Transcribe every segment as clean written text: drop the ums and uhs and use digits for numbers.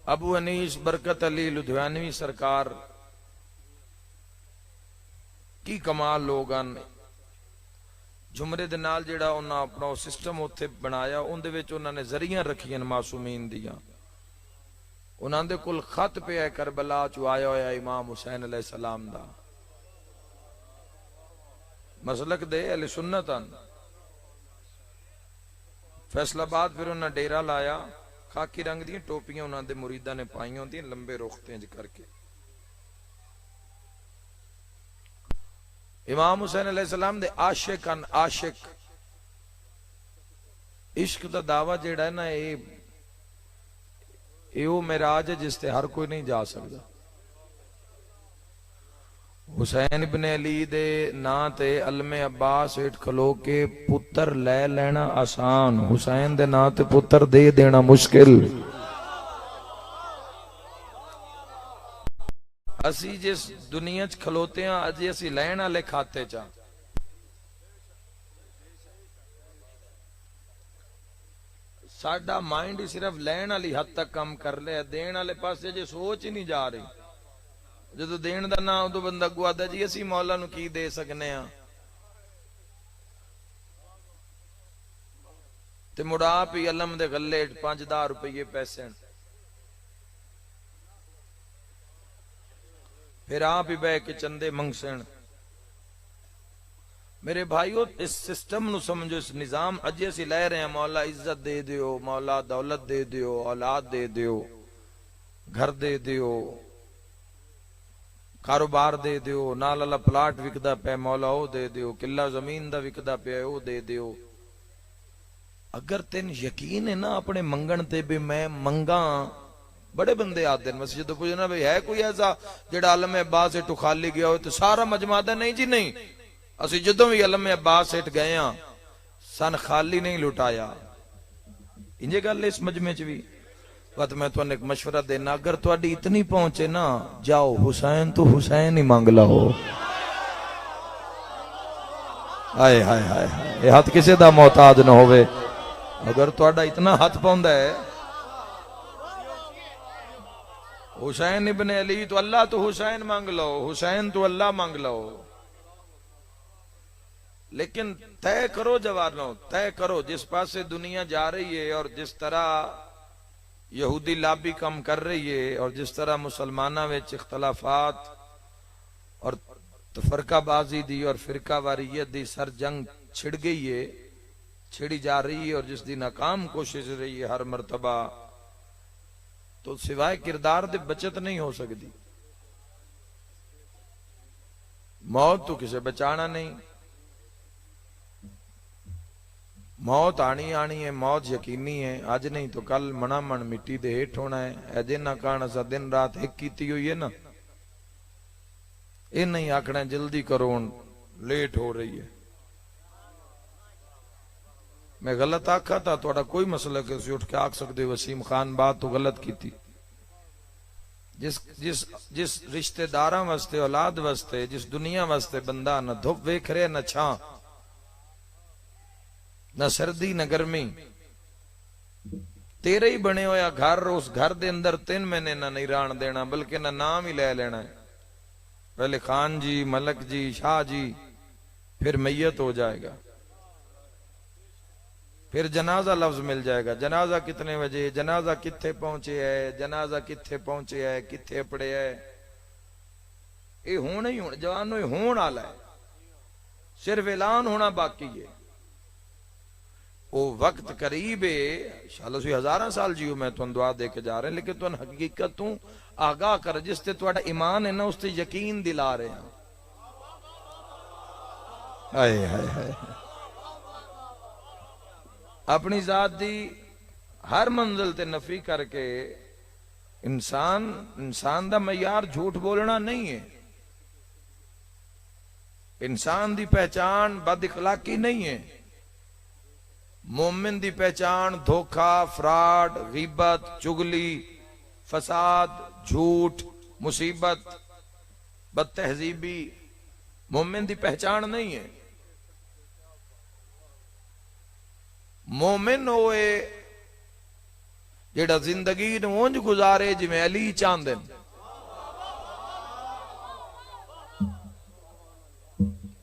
अबू अनीस बरकत अली लुधियानवी सरकार की कमाल लोग हैं। जुमरे दे नाल जिहड़ा उन्हां अपना सिस्टम उत्थे बनाया उहदे विच उन्हां ने जरियां रखियां मासूमीन दियां। उन्हां दे कोल खत पिया करबला चो आया होया इमाम हुसैन अलैहिस्सलाम दा, मसलक दे अहले सुन्नत हन। फैसलाबाद फिर उन्हें डेरा लाया, खाकी रंग दी टोपियां उन्हां दे मुरीदां ने पाईयां होंदियां लंबे रुख तेंज करके। इमाम हुसैन अलैहिस्सलाम दे आशिक हन, आशिक। इश्क दा दावा जिहड़ा है ना ये वो मेराज है जिसते हर कोई नहीं जा सकता। हुसैन इब्न अली दे नां ते अलमे अब्बास हेठ खलो के पुत्र लै लेना आसान, हुसैन दे नां ते पुत्र दे देना मुश्किल। असी जिस दुनिया च खलोते हैं अजे असी लैण वाले खाते च। साडा माइंड सिर्फ लैण वाली हद तक काम कर रहा है, देण वाले पासे जे सोच ही नहीं जा रही। जो देण दा ना उदों बंदा गुआदा जी असी मौला नूं की दे सकने आ, ते मुड़ आप ही अलम दे गले 5-10 रुपये पैसे, फिर आप ही बह के चंदे मंगसन। मेरे भाइयों इस सिस्टम नूं समझो, इस निजाम अजे असी लै रहे हैं। मौला इज्जत दे दियो, मौला दौलत दे दियो, औलाद दे दियो, घर दे दियो, कारोबार दे दियो, नाल वाला प्लाट विकदा पे मौला ओ दे दियो, किला जमीन दा विकदा पे ओ दे दियो। अगर तेन यकीन है ना अपने मंगण ते भी मैं मंगा, बड़े बंदे आते हैं मस्जिद पूछना भाई है कोई ऐसा जेड़ा आलम अब्बास हेठों खाली गया हो, तो सारा मजमा दा नहीं जी नहीं, असि जदों भी आलम अब्बास हेठ गए हां सन खाली नहीं लुटाया। इंजे गल इस मजमे च भी वत मैं तुहानू एक मशवरा देना, अगर तुहाडी इतनी पहुंचे ना जाओ हुसैन तो हुसैन ही मांग लो। हाय हाय हाय हाय, ये हाथ किसी दा मोहताज ना होवे। अगर तुहाडा इतना हाथ पाउंदा है हुसैन इब्न अली तो अल्लाह तो हुसैन मांग लो, हुसैन तो अल्लाह मांग लो। लेकिन तय करो जवानों, तय करो जिस पास से दुनिया जा रही है और जिस तरह यहूदी लाबी कम कर रही है और जिस तरह मुसलमाना विच इख्तलाफात और तफरकाबाजी दी और फिरका वारियत दी सर जंग छिड़ गई है, छिड़ी जा रही है और जिस दी नाकाम कोशिश रही है हर मर्तबा, तो सिवाय किरदार दे बचत नहीं हो सकती। मौत तो किसे बचाना नहीं, मौत आनी आनी है, मौत यकीनी है। अज नहीं तो कल मना मन मिट्टी दे हेठ होना है। ऐजे ना कहना सा दिन रात एक कीती हुई है ना, ये नहीं आखना जल्दी करो लेट हो रही है। मैं गलत आखा था थोड़ा कोई मसला कि उठ के आख सकते वसीम खान बात तो गलत की थी। जिस जिस जिस रिश्तेदारा वास्ते औलाद वास्ते जिस दुनिया वास्ते बंदा न धुप वेख रहे न छां, न सर्दी न गर्मी, तेरे ही बने होया घर, उस घर दे अंदर 3 महीने ना नहीं रान देना बल्कि ना नाम ही ले लेना है। पहले खान जी, मलक जी, शाह जी, फिर मैयत हो जाएगा, फिर जनाजा लफ्ज मिल जाएगा। जनाजा कितने बजे, जनाजा कित्थे पहुंचे है, जनाजा कित्थे पहुंचे है, कित्थे पड़े है। ये होना ही होना जवानों, होने वाला है, सिर्फ ऐलान होना बाकी है। वो वक्त करीब है, शायद सी 1000 साल जियो मैं तुम दुआ दे के जा रहे हैं, लेकिन तुम हकीकत तू आगाह कर जिसते तुहाडा ईमान है ना उसते यकीन दिला रहे हैं। हाय हाय हाय, अपनी जात दी हर मंजिल ते नफी करके इंसान दा मयार झूठ बोलना नहीं है। इंसान दी पहचान बद इखलाकी नहीं है। मोमिन दी पहचान धोखा, फ्रॉड, गीबत, चुगली, फसाद, झूठ, मुसीबत, बदतहजीबी मोमिन दी पहचान नहीं है। मोमिन होए जेड़ा जिंदगी नूं उंज गुजारे जिवें अली चाहते।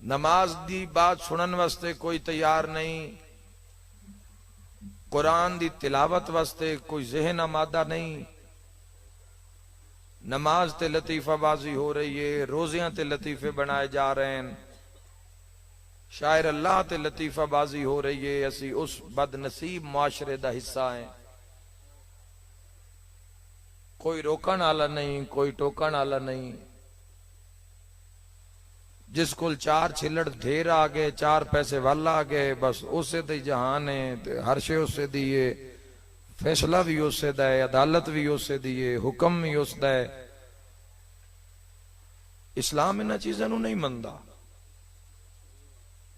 नमाज दी बात सुनन वास्ते कोई तैयार नहीं, कुरान दी तिलावत वास्ते कोई ज़हन आमादा नहीं। नमाज ते लतीफाबाजी हो रही है, रोजियां ते लतीफे बनाए जा रहे हैं, शायर अल्लाह ते लतीफाबाजी हो रही है। असी उस बदनसीब मुआशरे दा हिस्सा हैं। कोई रोकण वाला नहीं, कोई टोकण वाला नहीं। जिस कोल चार छिलड़ ढेर आ गए, चार पैसे वाला आ गए, बस उसे दी जहान है, हर शे उसे दी है, फैसला भी उसे दा है, अदालत भी उसे दी है, हुक्म भी उसदा है। इस्लाम इन्हां चीज़ां नूं नहीं मनदा।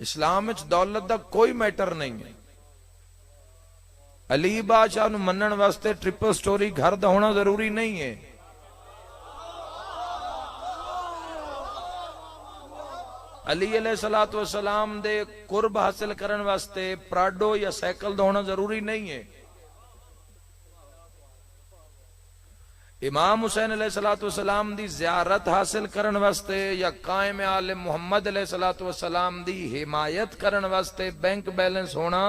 इस्लाम विच दौलत दा कोई मैटर नहीं है। अली बादशाह नूं मनण वास्ते ट्रिपल स्टोरी घर दा होना जरूरी नहीं है। अली अलैहिस्सलातु वस्सलाम दे कुर्ब हासिल करन वास्ते प्राडो या साइकिल दा होना जरूरी नहीं है। इमाम हुसैन अलैहिस्सलातु वस्सलाम दी ज़ियारत हासिल करन वास्ते या कायम आले मुहम्मद अलैहिस्सलातु वस्सलाम दी हिमायत करन वास्ते बैंक बैलेंस होना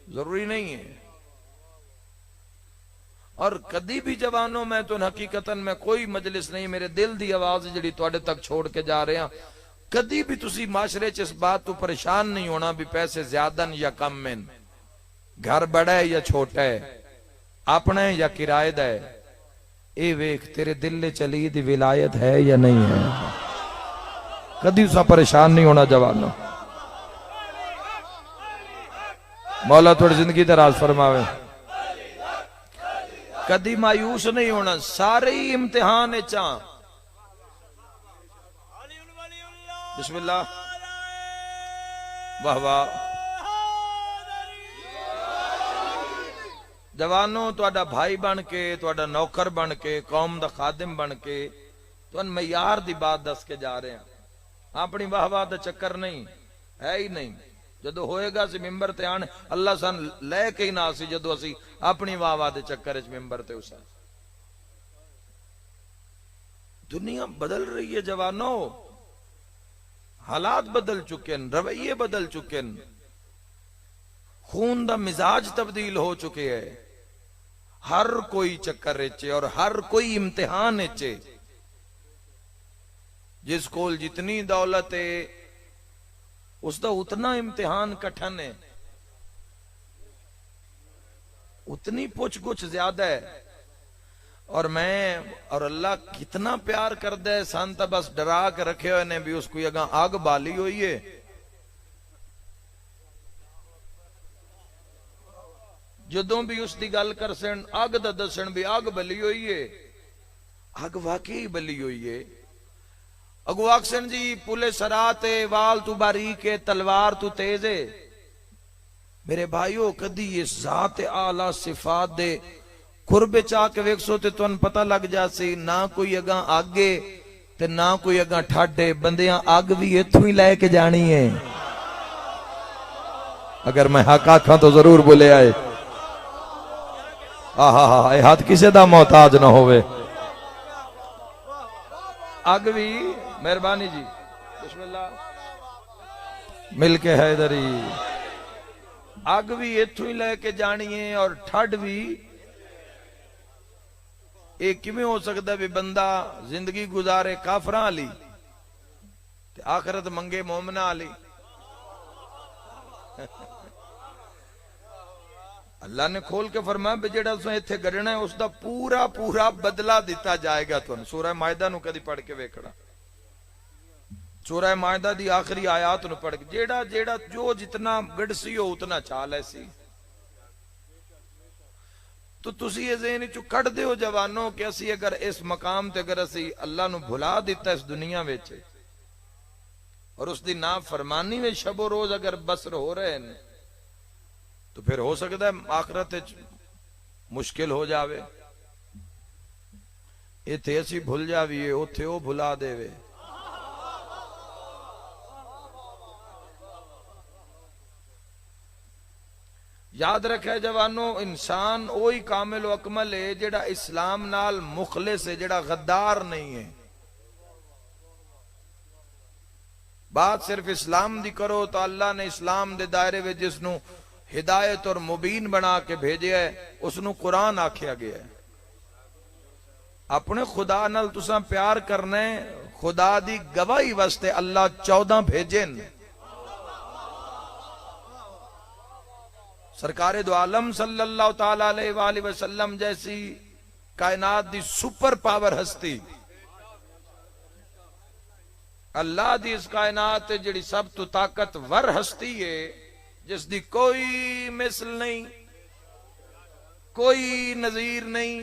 जरूरी नहीं है। और कदी भी जवानों में तो हकीकतन में कोई मजलिस नहीं, मेरे दिल दी आवाज जिहड़ी तुहाडे तक छोड़ के जा रहे हैं, कदी भी तुसी माशरे च इस बात तो परेशान नहीं होना भी पैसे ज्यादा या कम हैं, घर बड़ा है या छोटा है, अपना है या किराए दा है। ए वेख तेरे दिल चली दी विलायत है या नहीं है। कदी उसा परेशान नहीं होना जवानों। मौला थोड़ी जिंदगी दराज फरमावे। कदी मायूस नहीं होना। सारे ही इम्तिहान चा। बिस्मिल्लाह, वाह वाह। जवानों तुहाडा भाई बन के, तुहाडा नौकर बन के, कौम दा खादिम बन के तुहानू मयार दी बात दस के जा रहे हैं। अपनी वाह वाह दा चक्कर नहीं है ही नहीं। जदों होएगा सी मिंबर ते आन, अल्लाह सन लैके ही ना सी जदों असी अपनी वाह वाह दे चक्कर च मिंबर ते उसा। दुनिया बदल रही है जवानों, हालात बदल चुके हैं, रवैये बदल चुके हैं, खून दा मिजाज तब्दील हो चुके हैं। हर कोई चक्कर च और हर कोई इम्तिहान च। जिस कोल जितनी दौलत है उसका उतना इम्तिहान कठिन है, उतनी पुछ गुछ ज्यादा है। और मैं और अल्लाह कितना प्यार करता है, सन तो बस डरा के रखे हुए ने भी उसको अगा अग बाली हुई है। जदों भी उसकी गल कर सन अग दा दसन भी अग बली हुई है। अग वाकई बली हुई है। अगो आखसन जी पुले सराते वाल तू बारीक है, तलवार तू तेज है। मेरे भाइयों कदी इस जात आला सिफात दे कुर्बे चा के वेखसो ते तुहानू पता लग जासी, ना कोई अगा आगे ते ना कोई अगा ठाडे। बंदियां अग भी इथों ही लैके जानी है। अगर मैं हक आखा तो जरूर बोले आए। आहा हा, हाथ किसे दा मोहताज ना होवे। अग भी मेहरबानी जी, बिस्मिल्लाह, मिलके हैदरी। अग भी इथों ही लैके जानी है और ठंड भी। एक किवें हो सकता भी बंदा जिंदगी गुजारे काफरां वाली ते आखिरत मंगे मोमना वाली। अल्लाह ने खोल के फरमाया भी जेड़ा तुसें इत्थे गढ़ना है उसका पूरा पूरा बदला दिता जाएगा तुहानू। सूरह मायदा नू कदी पढ़ के वेखना। सूरह मायदा दी आखिरी आयात नू पढ़ के, जेड़ा जेड़ा जो जितना गड़सी हो उतना चाल ऐसी। तो तुसी ये ज़हन चो कढ़ दे हो जवानों कि असी अगर इस मकाम ते अगर असी अल्लाह नू भुला दिता इस दुनिया विच और उसकी ना फरमानी में शबो रोज अगर बसर हो रहे हैं, तो फिर हो सकता है आखिरत मुश्किल हो जावे। इत्थे असी भुल जावीए, उत्थे वो भुला देवे। याद रखे जवानों, इंसान वही कामिल अकमल है जेड़ा इस्लाम नाल मुखलिस है, जेड़ा गद्दार नहीं है। बात सिर्फ इस्लाम दी करो तो अल्लाह ने इस्लाम दे दायरे में जिसनू हिदायत और मुबीन बना के भेजे है उसनू कुरान आख्या गया है। अपने खुदा नाल तुसा प्यार करना है, खुदा दी गवाही वास्ते अल्लाह 14 भेजे न। सरकारे दो आलम सल्लल्लाहु ताला अलैहि वसल्लम जैसी कायनात दी सुपर पावर हस्ती, अल्लाह दी इस कायनात जिहड़ी सब तो ताकतवर हस्ती है, जिसदी कोई मिसल नहीं, कोई नजीर नहीं,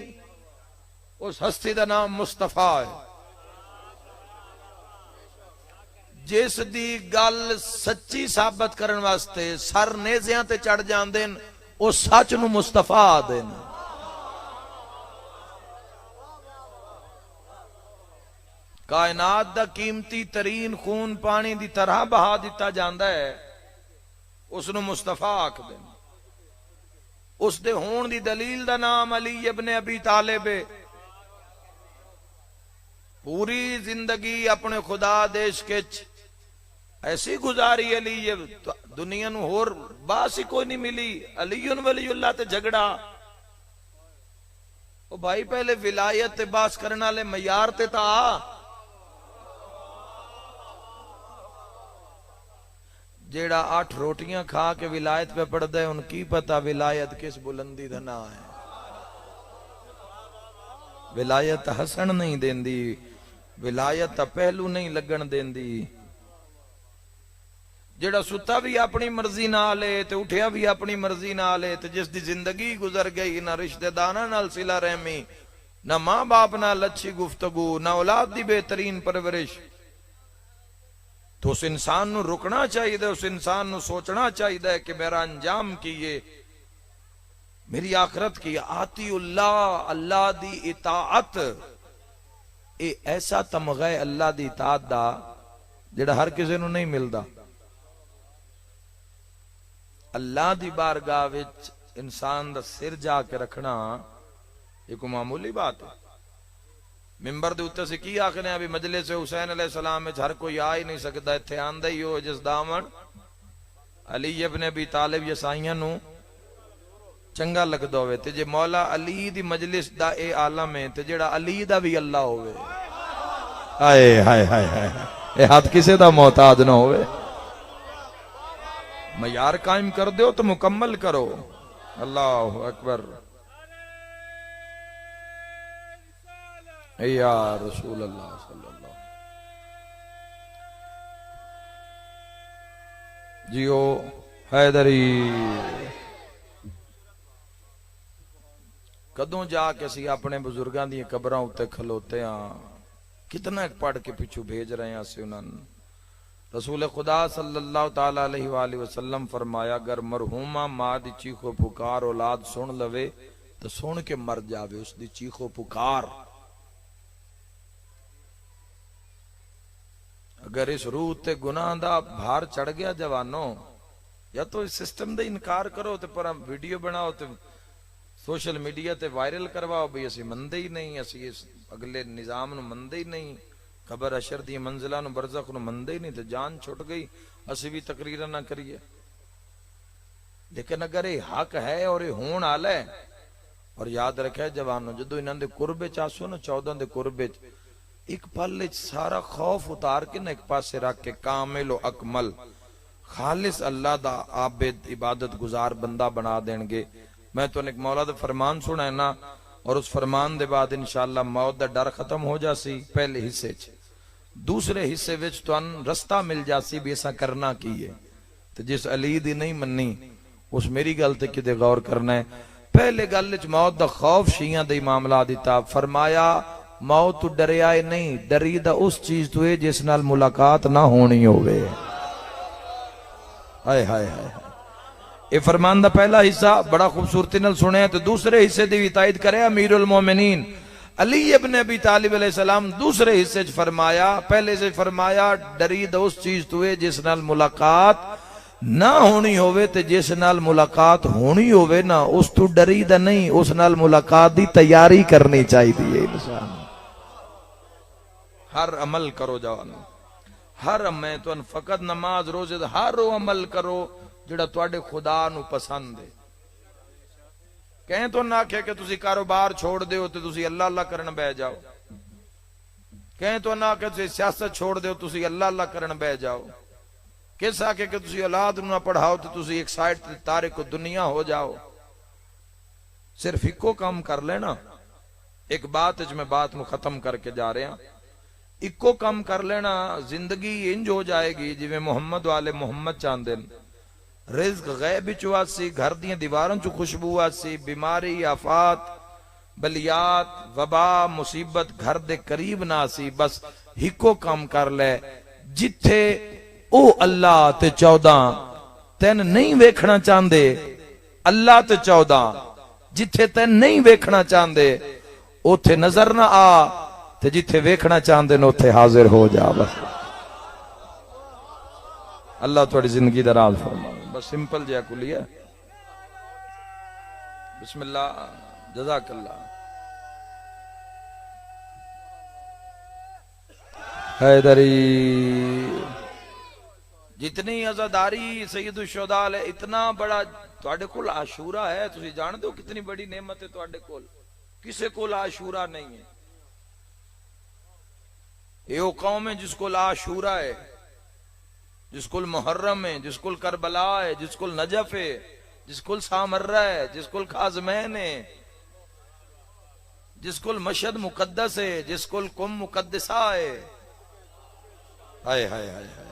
उस हस्ती का नाम मुस्तफा है। जिस दी गल सच्ची साबित करने वास्ते सर नेज़ियां ते चढ़ जांदे न, उस सच नू मुस्तफा आदे न। कायनात दा कीमती तरीन खून पानी दी तरह बहा दिता जांदा है, उसनू मुस्तफा आखदे न। उस दे होण दी दलील दा नाम अली इब्न अबी तालिब है। पूरी जिंदगी अपने खुदा देश के ऐसी गुजारी अली, दुनिया नू होर बास ही कोई नहीं मिली। अलीयुन वलीउल्लाह ते झगड़ा, ओ भाई पहले विलायत ते बास करने वाले मयार ते ता जेड़ा 8 रोटियां खा के विलायत पे पढ़दा है, उनकी पता विलायत किस बुलंदी दा ना है। विलायत हसन नहीं देंदी, विलायत पहलू नहीं लगन देंदी। जेड़ा सुता भी अपनी मर्जी नाल है ते उठिया भी अपनी मर्जी नाल है, ते जिस दी जिंदगी गुजर गई ना रिश्तेदारां नाल सिला रहमी, ना मां बाप नाल अच्छी गुफ्तगू, ना औलाद दी बेहतरीन परवरिश, तो उस इंसान नू रुकना चाहिए, उस इंसान नू सोचना चाहिए कि मेरा अंजाम की है, मेरी आखरत की। आती अल्लाह दी इताअत, ए ऐसा तमगा है अल्लाह दी इताअत दा जेड़ा हर किसी नू नहीं मिलदा। अल्लाह दी बारगाह विच इंसान दा सिर जाके रखना एक मामूली बात है। मिंबर दे उत्ते से की आखने भी मजलिस हुसैन अलैहिस्सलाम में हर कोई आ ही नहीं सकता, इत्थे आंदा ही हो जिस दामन अली इब्न अबी तालिब यसाइयां नू चंगा लगदा होवे। ते जे मौला अली दी मजलिस दा ए आलम है, ते जेड़ा अली दा भी अल्लाह होवे, हाय हाय हाय हाय, ए हाथ किसे दा मोहताज ना होवे। मयार कायम कर दो तो मुकम्मल करो। अल्लाह अकबर, या रसूल अल्लाह सल्लल्लाहु जियो हैदरी। कदों जाके असी अपने बुजुर्गों दी कबरां उत्ते खलोते हाँ, कितना पढ़ के पिछू भेज रहे हैं असी उन्होंने। रसूल खुदा सल्लल्लाहु ताला अलैहि वसल्लम फरमाया, अगर मरहूमा मां दी चीखो पुकार औलाद सुन लवे तो सुन के मर जावे उसकी चीखो पुकार। अगर इस रूह ते गुनाह दा भार चढ़ गया जवानों, या तो इस सिस्टम दे इनकार करो ते पर वीडियो बनाओ ते सोशल मीडिया ते वायरल करवाओ भी असी मनदे ही नहीं, असी इस अगले निजाम नू मनदे ही नहीं, खबर अशर दी मंजिला नू बरज़ख नू मनदे ही नहीं, तो जान छुट गई असी भी तकरीर ना करिए। लेकिन अगर ये हक है और ये होण आला है, और याद रखे जवानों जदों इन्हां दे कुर्बे च आसो ना 14 दे कुर्बे च एक पल सारा खौफ उतार के ना एक पासे रख के कामिल अकमल खालिस अल्लाह दा आबिद इबादत गुजार बंदा बना देंगे। मैं तो एक मौला दा फरमान सुना है ना, और उस फरमान दे बाद इंशाअल्लाह मौत दा डर खत्म हो जासी पहले हिस्से च। दूसरे हिस्से विच तुहानू रस्ता मिल जासी भी ऐसा करना की है। तो जिस अली दी नहीं मन्नी उस मेरी गल ते किते गौर करना है। पहले गल च मौत दा खौफ शिया दे मामला दिता, फरमाया मौत तू डरिया नहीं, डरी दा उस चीज तू है जिस नाल मुलाकात ना होनी होवे। हाय हाय हाय, ये फरमान दा पहला हिस्सा बड़ा खूबसूरती नाल सुने, तो दूसरे हिस्से दी भी तायद करे अमीरुल मोमिनीन अली इब्न अबी तालिब अलैहिस्सलाम। दूसरे हिस्से च फरमाया, पहले से फरमाया डरी दा उस चीज तू है जिस नाल मुलाकात ना होनी होवे ते जिस नाल मुलाकात होनी होवे ना उस तू डरी दा नहीं, उस नाल मुलाकात दी तैयारी करनी चाहिए। इंसान हर अमल करो जवानों, हर मैं तुम फकत नमाज रोजे हर वो अमल करो जिहड़ा तुहाडे खुदा नू पसंद है। कहें तो ना आखे कि तुसी कारोबार छोड़ दो तो तुसी अल्लाह अल्लाह करन बह जाओ, कहें तो ना आखे तुसी सियासत छोड़ दो तुसी अल्लाह अल्लाह करन बह जाओ, किस आके कि तुसी औलाद नू ना पढ़ाओ तो तुसी एक साइड ते तारिक दुनिया हो जाओ। सिर्फ इको काम कर लेना। एक बात मैं बात नू खत्म करके जा रहा, इको काम कर लेना जिंदगी इंज हो जाएगी जिवें मुहम्मद वाले मुहम्मद चाहते हैं। रिज़्क गैब विच आसी, घर दी दीवारों चो खुशबू आसी, बीमारी आफात बलियात वबा मुसीबत घर दे करीब ना आसी। बस हिको काम कर ले, जिथे ओ अल्लाह ते 14 तेन नहीं वेखना चाहते, अल्लाह ते 14 जिथे तेन नहीं वेखना चाहते उथे नजर ना आ, ते जिथे वेखना चाहते न उथे हाजिर हो जा। बस अल्लाह थोड़ी जिंदगी दा राज फरमाए। बस सिंपल जिहा कुलिया। बिस्मिल्लाह, जज़ाकल्लाह। हैदरी जितनी अज़ादारी सैयद शुहदा है, इतना बड़ा तुहाडे कोल आशूरा है। तुसी जानदे हो कितनी बड़ी नेमत है तुहाडे कोल, किसे कोल आशूरा नहीं है। ये वो कौम है जिसको आशूरा है, जिसको मुहर्रम है, जिसको करबला है, जिसको नजफ है, जिसको सामर्रा है, जिसको खाजमैन है, जिसको मशहद मुकद्दस है, जिसको कुम मुकद्दसा है। हाय हाय हाय हाय।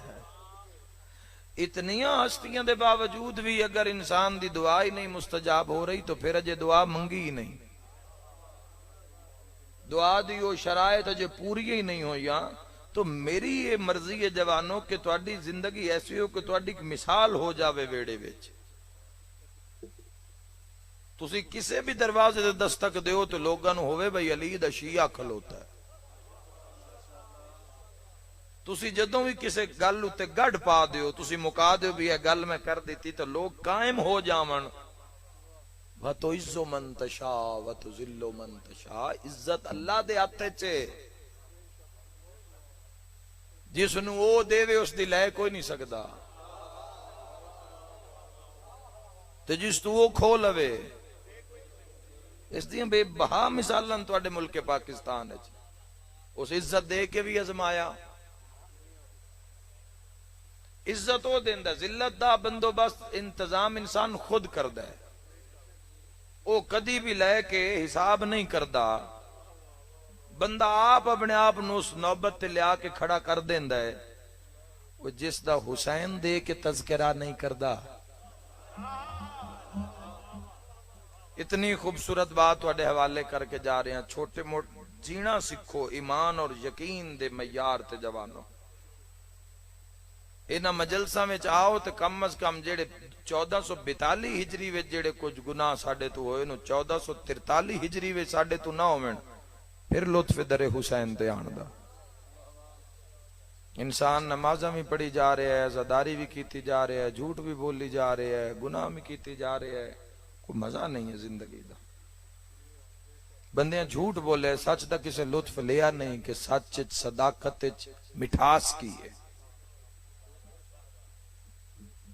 इतनियां हस्तियां दे बावजूद भी अगर इंसान दी दुआ ही नहीं मुस्तजाब हो रही तो फिर अजे दुआ मंगी ही नहीं। दुआ दी वो शरायत अजे पूरी ही नहीं हुई। तो मेरी ये मर्जी है जवानों कि तुहाडी जिंदगी ऐसी हो कि तुहाडी मिसाल हो जावे वेड़े विच। तुसी किसे भी दरवाजे ते दस्तक दिओ तो लोगां नूं होवे भाई अली दा शिया खलोता है। तुसी जदों भी किसे गल उत्ते गढ़ पा दिओ, तुसी मुका दिओ भी यह गल मैं कर दी तो लोग कायम हो जावन। व तो इज्जो मन तशा व तो जिल्लो मन तशा। इज्जत अल्लाह दे हथ च है, जिसनू वो देवे उसदी लै कोई नहीं सकदा, ते जिस तू वो खो लवे। इस दी बेबहा मिसालां तुहाडे मुल्क पाकिस्तान च। उस इज्जत दे के भी आजमाया। इज्जत वो देंदा, जिल्लत दा बंदोबस्त इंतजाम इंसान खुद करदा है। वो कदी भी लैके हिसाब नहीं करता। बंदा आप अपने आप उस नौबत ते लिया के खड़ा कर देंदा है। वो जिसदा हुसैन दे के तज़किरा नहीं करता। इतनी खूबसूरत बात तुहाडे हवाले करके जा रहे हैं। छोटे मोटे जीना सीखो ईमान और यकीन दे मयार ते जवानों। इन्हां मजलसां विच आओ तो कम अज कम जेड़े 1442 हिजरी विच जेड़े कुछ गुनाह साडे तो होए नु 1443 हिजरी विच साडे तो ना होवन, फिर लुत्फ दरे हुसैन ते आण दा। इंसान नमाज़ां भी पढ़ी जा रहा है, ज़दारी भी कीती जा रहा है, झूठ भी बोली जा रहा है, गुनाह भी कीती जा रहा है। कोई मजा नहीं है जिंदगी दा। बंदे झूठ बोले, सच दा किसे लुत्फ लिया नहीं कि सच सदाकत मिठास की है।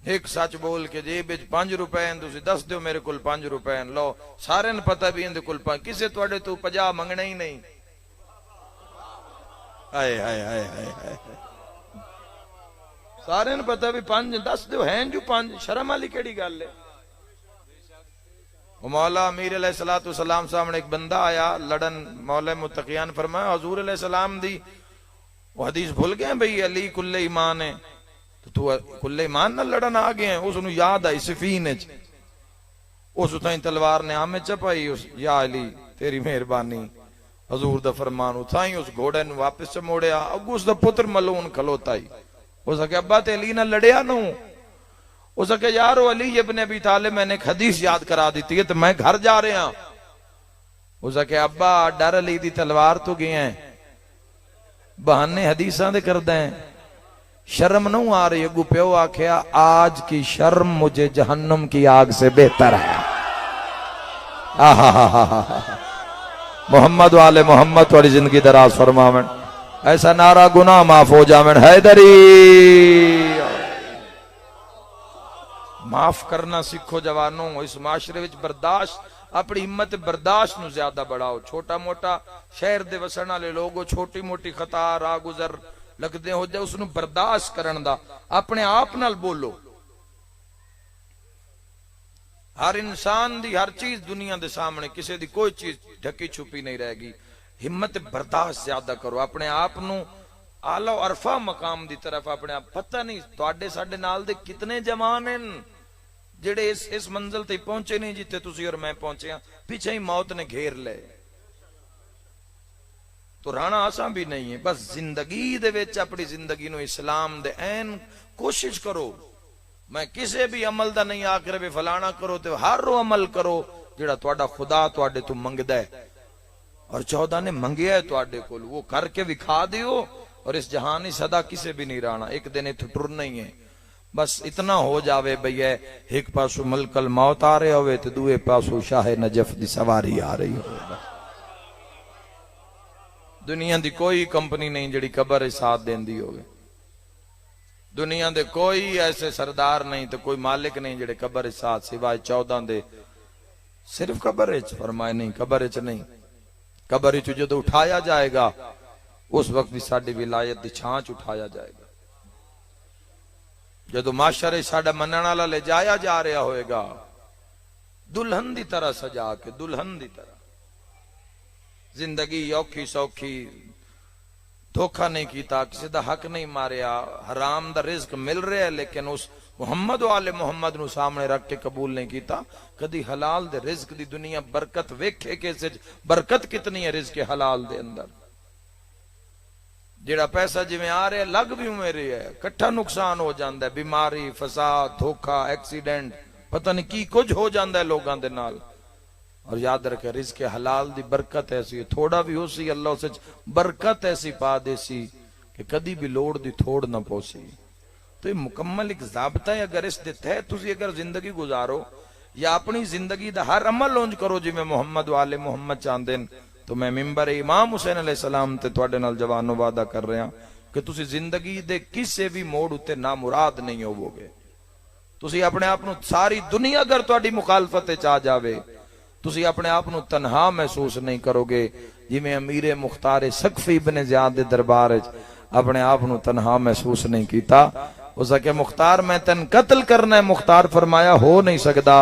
एक सच बोल के जेब विच 5 रुपए तुसी दस दो मेरे कोल 5 रुपए लो, सारे ने पता भी इहदे कोल किसे तुहाडे तू 50 मंगना ही नहीं। हाय हाय हाय हाय हाय। सारे ने पता भी 5 दस दो हैं जो 5। शर्म वाली केड़ी गल है। मौला अमीर अलैहिस्सलातु वस्सलाम सामने एक बंदा आया लड़न। मौला मुत्तकियान फरमाया हुजूर अलैहिस्सलाम दी वो हदीस भूल गए भाई अली कुल्ले ईमान है, तो तू कुल्ले ईमान ना लड़न आ गए। उसनु याद आई सिफीन च, उस ताई तलवार ने आमे चपाई। उस या अली तेरी मेहरबानी, हजूर दा फरमान। उठाई उस घोड़े ने वापस च मोड़िया। अगू उसका पुत्र मलून खलोता ही। उस आखे अब्बा ते अली ना लड़िया नू। उस आखे यार वो अली इब्ने अबी तालिब मैंने एक हदीस याद करा दी थी तो मैं घर जा रहा। उस आखे अब्बा डर अली दी तलवार तो गए हैं, बहाने हदीसां दे करदा है। शर्म नहीं आ रही। अगू प्यो आख्या आज की शर्म मुझे जहन्नुम की आग से बेहतर है। मोहम्मद वाले मोहम्मद थोड़ी जिंदगी दराज फरमावन। ऐसा नारा गुनाह माफ हो जावन। हैदरी माफ करना सीखो जवानों। इस माशरे विच बर्दाश्त, अपनी हिम्मत बर्दाश्त नू ज्यादा बढ़ाओ। छोटा मोटा शहर दे वसण वाले लोगो छोटी मोटी खता राह गुजर लगदे हो जाए उसनू बर्दाश्त करन दा अपने आप नाल बोलो। हर इंसान दी हर चीज दुनिया दे सामने, किसी दी कोई चीज ढकी छुपी नहीं रहेगी। हिम्मत बर्दाश्त ज्यादा करो। अपने आप नू आला अरफा मकाम दी तरफ अपने आप। पता नहीं तुहाडे साडे नाल दे कितने जवान हैं जेड़े इस मंजिल ते पहुंचे नहीं जिथे तुसी और मैं पहुंचे हैं। पीछे ही मौत ने घेर ले तो राणा आसा भी नहीं है। बस जिंदगी दे विच अपनी जिंदगी नू इस्लाम दे ऐन कोशिश करो। मैं किसी भी अमल दा नहीं आख रहा भी फलाना करो, तो हर वो अमल करो जेड़ा तुहाडा खुदा तुहाडे तो मंगदा है और 14 ने मंगिया है तुहाडे कोल, वो करके विखा दियो। और इस जहानी सदा किसे भी नहीं रहना, एक दिन इत्थों टुरना ही है। बस इतना हो जावे भैया एक पासू मलकल मौत आ रहे होवे ते दूए पासू शाह नजफ दी सवारी आ रही हो। दुनिया दी कोई कंपनी नहीं जिहड़ी कबर साथ देंदी होवे। दुनिया दे कोई ऐसे सरदार नहीं तो कोई मालिक नहीं जिहड़े कबर साथ सिवाय 14 दे। सिर्फ कबर फरमाए नहीं, कबर नहीं, कबर जो उठाया जाएगा उस वक्त भी साडी विलायत दी छांच उठाया जाएगा। जदों माशरे साडा मनण वाला ले जाया जा रहा होएगा दुल्हन दी तरह सजा के, दुल्हन दी तरह। जिंदगी औखी सौखी, धोखा नहीं किया, किसी का हक नहीं मारिया, हराम दा रिज्क मिल रहा है लेकिन उस मुहम्मद वाले मुहम्मद नू सामने रख के कबूल नहीं किया। कदी हलाल दे रिज्क दी दुनिया बरकत वेखे के बरकत कितनी है रिज्क के हलाल दे अंदर। जेड़ा पैसा जिवें आ रहा लग भी उवें रहा है, कट्ठा नुकसान हो जाता है। बीमारी, फसाद, धोखा, एक्सीडेंट, पता नहीं की कुछ हो जाता है लोगों के नाल। और याद रखे रिज़्क़ हलाल दी बरकत ऐसी, थोड़ा भी हो सी अल्लाह से बरकत ऐसी पा देसी कि कदी भी लोड़ दी थोड़ ना पोसी। तो ये मुकम्मल एक ज़ाब्ता है। अगर इस दे तहत तुसी अगर जिंदगी गुजारो या अपनी जिंदगी दा हर अमल उंज करो जिवें मुहम्मद वाले मुहम्मद चाहते हैं, तो मैं मिंबर इमाम हुसैन अलैहिस्सलाम ते तुहाडे नाल जवानो वादा कर रहा कि तुसी जिंदगी दे किसी भी मोड़ उत्ते ना मुराद नहीं होवोगे। तुसी अपने आप नू सारी दुनिया अगर तुहाडी मुखालफत च आ जावे तुसी अपने आप नू तन्हा महसूस नहीं करोगे। जिवें अमीर मुख्तार सकफी इब्न ज़ियाद दे दरबार अपने आप नू तन्हा महसूस नहीं किया। उस आख्या मुख्तार मैं तेन कत्ल करना है, मुख्तार फरमाया हो नहीं सकता।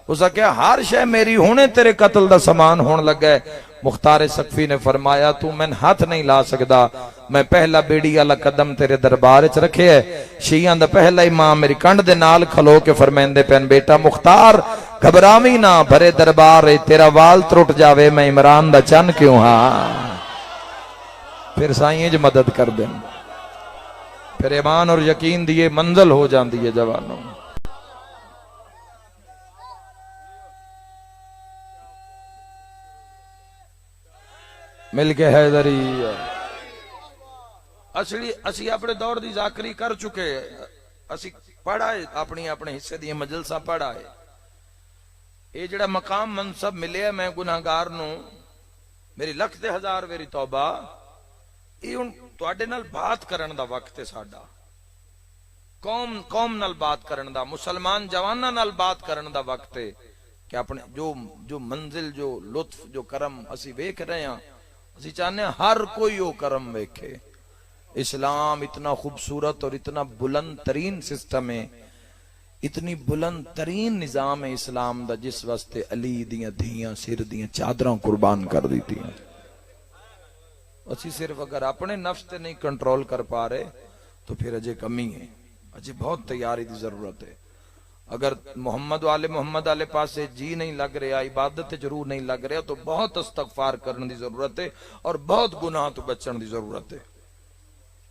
उस आख्या हर शय मेरी हुणे तेरे कत्ल दा समान होने लगा है। मुख्तार सकफी ने फरमाया तू मैन हाथ नहीं ला सकता, मैं पहला बेड़ी वाला कदम तेरे दरबार च रखे है। शियां दा पहला इमाम मेरी कंध दे नाल खलो के फरमांदे पैन बेटा मुख्तार घबरावी ना, भरे दरबार तेरा वाल त्रुट जावे मैं इमरान दा चन क्यों हाँ। फिर साईं ज मदद कर दे, फिर ईमान और यकीन दी मंजिल हो जाती है जवानों। मिल के हैदरी असली असी अपने दौर की जाकरी कर चुके, असी पढ़ा है अपनी अपने हिस्से दी मजलसा पढ़ा है। ये जड़ा मकाम मनसब मिले मैं गुनाहगार नू मेरी लख ते हजार मेरी तौबा, ये हुण तुहाडे नाल बात करन दा वक्त है साडा। कौम कौम नाल बात करन दा, मुसलमान जवाना नाल बात करन दा वक्त है कि अपने जो मंजिल जो लुत्फ जो करम असी वेख रहे हैं, असी चाहते हैं हर कोई वो करम वेखे। इस्लाम इतना खूबसूरत और इतना बुलंद तरीन सिस्टम है, इतनी बुलंद तरीन निजाम है इस्लाम दा, जिस वास्ते अली दियां धियां सिर दियां चादरां कुर्बान कर दी थी। असी सिर्फ अगर अपने नफ्स ते नहीं कंट्रोल कर पा रहे तो फिर अजय कमी है, अजय बहुत तैयारी की जरूरत है। अगर मोहम्मद वाले पास से जी नहीं लग रहा, इबादत जरूर नहीं लग रहा, तो बहुत इस्तगफार करने की जरूरत है और बहुत गुनाह तो बचने की जरूरत है।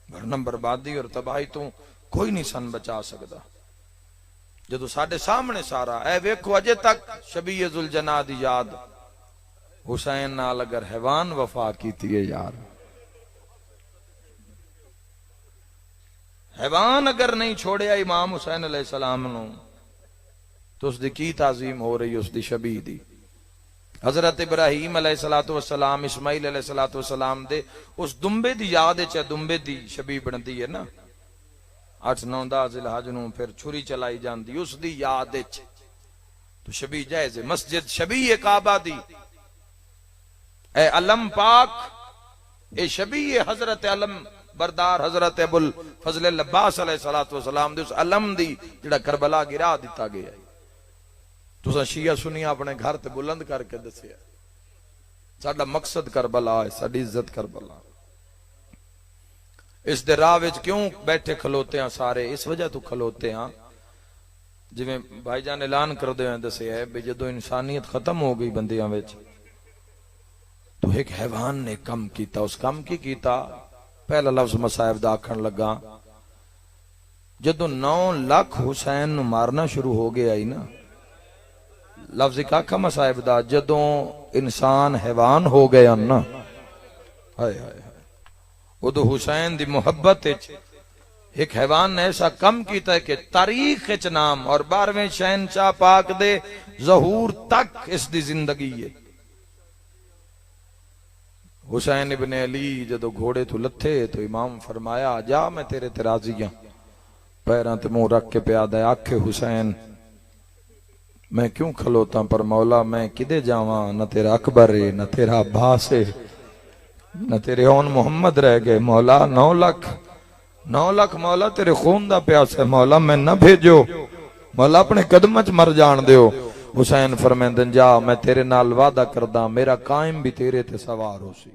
वरना बर्बादी और तबाही तो कोई नहीं सन बचा सकता। जो साडे सामने सारा ए वेखो अजे तक शबीए जुल जना दी याद हुसैन नाल अगर हैवान वफा की थी यार, हैवान अगर नहीं छोड़िया इमाम हुसैन अलैहिस्सलाम नु तो उसकी की ताजीम हो रही उसकी शबी दी। हजरत इब्राहीम अलैहिस्सलातु वस्सलाम इस्माइल अलैहिस्सलातु वस्सलाम दे उस दुंबे दी याद च दुंबे दी शबी बनती है ना 8-9 जिलहज नूं फिर छुरी चलाई जाती उसकी याद च तो शबी जायज है। मस्जिद शबी है काबा दी ए अलम पाक ए शबी है हजरत अलम बरदार हजरत अबुल फजल अब्बास अलैहिस्सलातु वस्सलाम दे उस अलम दी जिहड़ा करबला गिरा दिता गया है। तुसा शिया सुनिया अपने घर ते बुलंद करके दसिया साडा मकसद करबला है साडी इज्जत करबला। इस दे राह विच क्यों बैठे खलोते हैं सारे इस वजह तो खलोते हैं जिवें भाईजान ऐलान करदे हैं दसिया है भी जदों इंसानियत खत्म हो गई बंदियां विच तो एक हैवान ने कम कीता। उस कम की कीता पहला लफ्ज मसाहिब दा आखण लगा जदों 9 लाख हुसैन नूं मारना शुरू हो गया ही ना लफ्ज एक आखा मसाहिब दा जदों इंसान हैवान हो गया ना हाय हाय उदों हुसैन दी मुहब्बत एक हैवान ने ऐसा कम किया है कि तारीख च नाम और 12वें शहनशाह पाक दे ज़हूर तक इसकी जिंदगी है। हुसैन इब्ने अली जदों घोड़े तो लथे तो इमाम फरमाया जा मैं तेरे ते राजी हां पैरां ते मुंह रख के प्यादा आखे हुसैन मैं क्यों खलोता पर मौला मैं किदे जावां न तेरा अकबर है न तेरा अब्बास है न तेरे ओन मोहम्मद रह गए मौला 9 लाख मौला तेरे खून दा प्यास है मौला मैं न भेजो मौला अपने कदम च मर जान दियो। हुसैन फरमांदे जा मैं तेरे नाल वादा करदा मेरा कायम भी तेरे ते सवार हो सी।